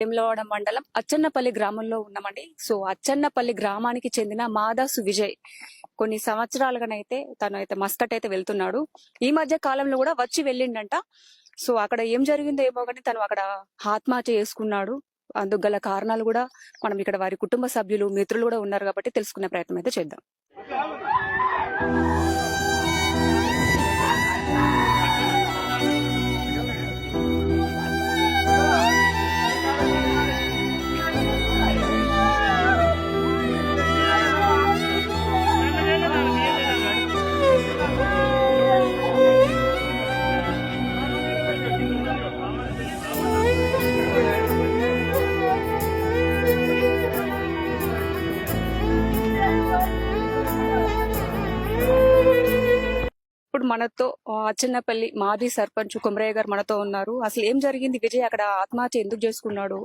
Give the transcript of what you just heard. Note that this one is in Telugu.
వేములవాడ మండలం అచ్చన్నపల్లి గ్రామంలో ఉన్నామండి. సో అచ్చన్నపల్లి గ్రామానికి చెందిన మాదాసు విజయ్ కొన్ని సంవత్సరాలుగానైతే తను అయితే మస్కట్ అయితే వెళ్తున్నాడు. ఈ మధ్య కాలంలో కూడా వచ్చి వెళ్ళిండంట. సో అక్కడ ఏం జరిగిందో ఏమో కానీ తను అక్కడ ఆత్మహత్య చేసుకున్నాడు. అందుకు గల కారణాలు కూడా మనం ఇక్కడ వారి కుటుంబ సభ్యులు మిత్రులు కూడా ఉన్నారు కాబట్టి తెలుసుకునే ప్రయత్నం అయితే చేద్దాం. ఇప్పుడు మనతో అచ్చన్నపల్లి మాజీ సర్పంచ్ కుమరయ్య గారు మనతో ఉన్నారు. అసలు ఏం జరిగింది, విజయ్ అక్కడ ఆత్మహత్య ఎందుకు చేసుకున్నాడు